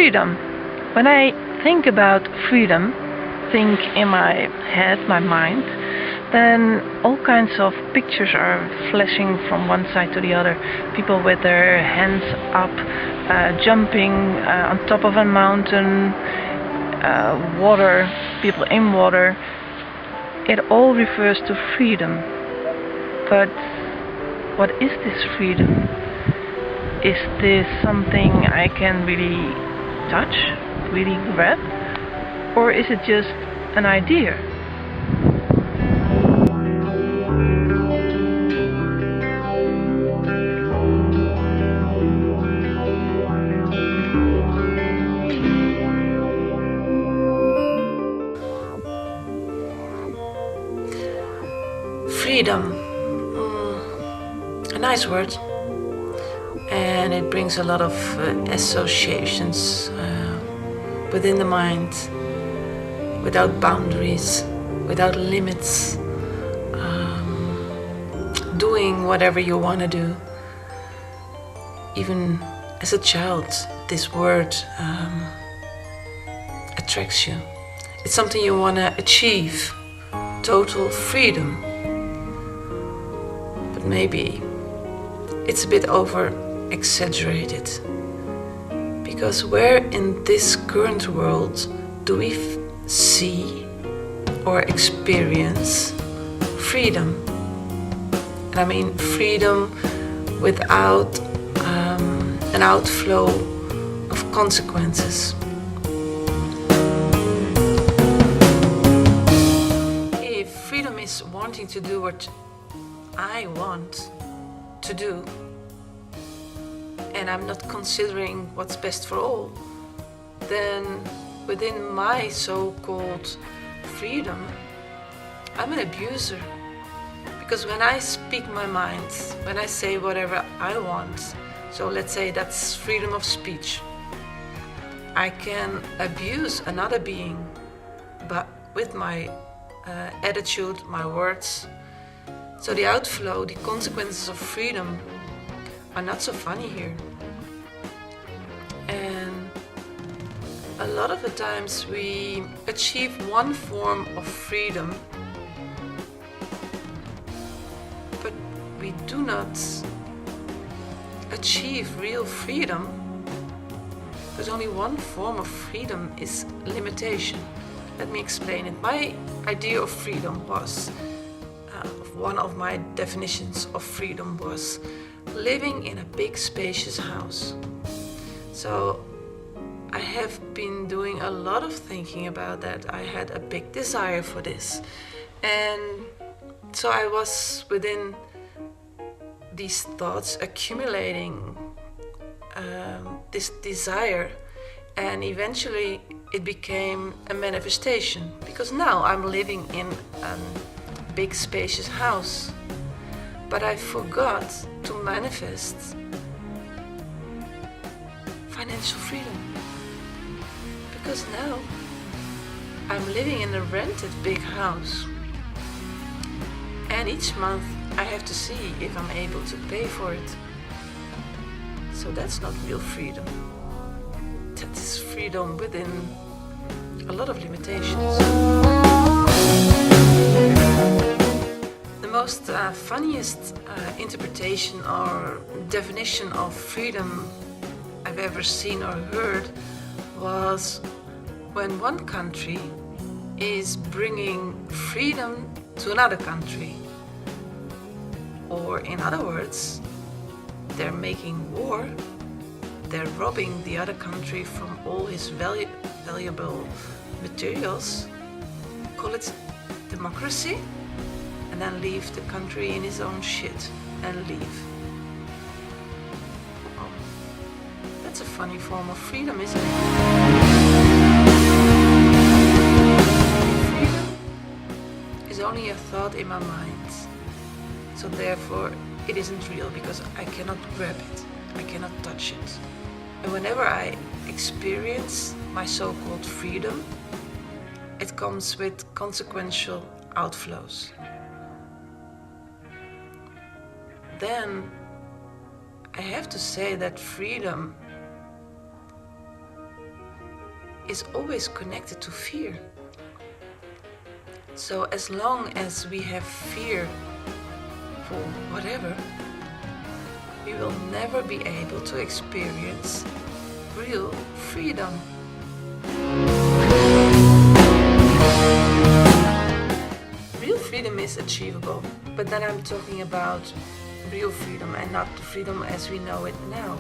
Freedom. When I think about freedom, think in my head, my mind, then all kinds of pictures are flashing from one side to the other. People with their hands up, jumping on top of a mountain, water, people in water. It all refers to freedom. But what is this freedom? Is this something I can really touch, really grab? Or is it just an idea? Freedom, a nice word, and it brings a lot of associations within the mind, without boundaries, without limits, doing whatever you want to do. Even as a child, this word attracts you. It's something you want to achieve, total freedom. But maybe it's a bit over-exaggerated. Because where in this current world do we see or experience freedom? And I mean freedom without an outflow of consequences. If freedom is wanting to do what I want to do, and I'm not considering what's best for all, then within my so-called freedom, I'm an abuser. Because when I speak my mind, when I say whatever I want, so let's say that's freedom of speech, I can abuse another being, but with my attitude, my words. So the outflow, the consequences of freedom are not so funny here. And a lot of the times we achieve one form of freedom, but we do not achieve real freedom, because only one form of freedom is limitation. Let me explain it. My idea of freedom was, one of my definitions of freedom was living in a big spacious house. So I have been doing a lot of thinking about that. I had a big desire for this. And so I was within these thoughts accumulating this desire, and eventually it became a manifestation, because now I'm living in a big spacious house. But I forgot to manifest financial freedom, because now I'm living in a rented big house, and each month I have to see if I'm able to pay for it. So that's not real freedom. That is freedom within a lot of limitations. The most funniest interpretation or definition of freedom I've ever seen or heard was when one country is bringing freedom to another country. Or in other words, they're making war, they're robbing the other country from all his valuable materials, call it democracy, and then leave the country in his own shit and leave. Oh, that's a funny form of freedom, isn't it? Freedom is only a thought in my mind. So therefore, it isn't real, because I cannot grab it, I cannot touch it. And whenever I experience my so-called freedom, it comes with consequential outflows. Then I have to say that freedom is always connected to fear. So as long as we have fear for whatever, we will never be able to experience real freedom. Real freedom is achievable, but then I'm talking about real freedom and not the freedom as we know it now.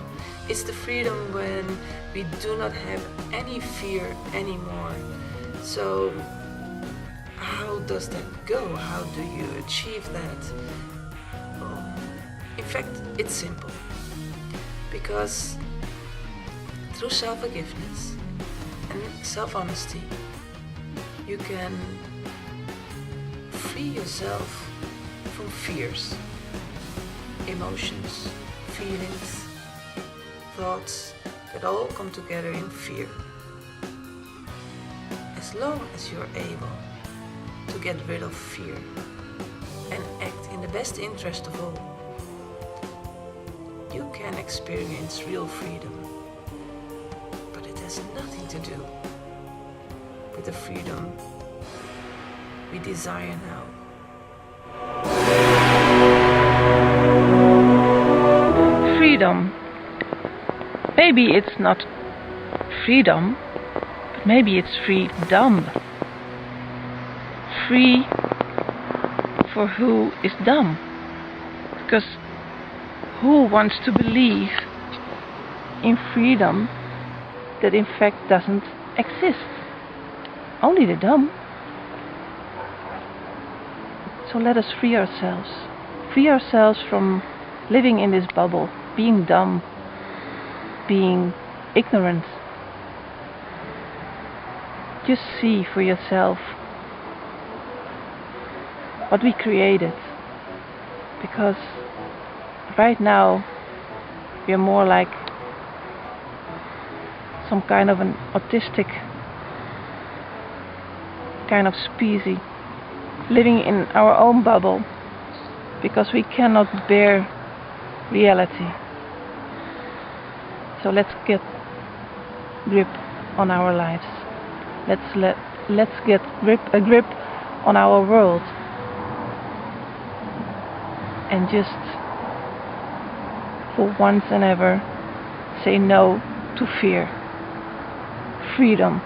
It's the freedom when we do not have any fear anymore. So how does that go? How do you achieve that? Well, in fact, it's simple. Because through self-forgiveness and self-honesty, you can free yourself from fears, emotions, feelings, thoughts that all come together in fear. As long as you're able to get rid of fear and act in the best interest of all, you can experience real freedom. But it has nothing to do with the freedom we desire now. Freedom. Maybe it's not freedom, but maybe it's freedom. Free for who is dumb. Because who wants to believe in freedom that in fact doesn't exist? Only the dumb. So let us free ourselves. Free ourselves from living in this bubble, being dumb, being ignorant. Just see for yourself what we created. Because right now we are more like some kind of an autistic kind of species, living in our own bubble because we cannot bear reality. So let's get grip on our lives. Let's get a grip on our world and just for once and ever say no to fear. Freedom.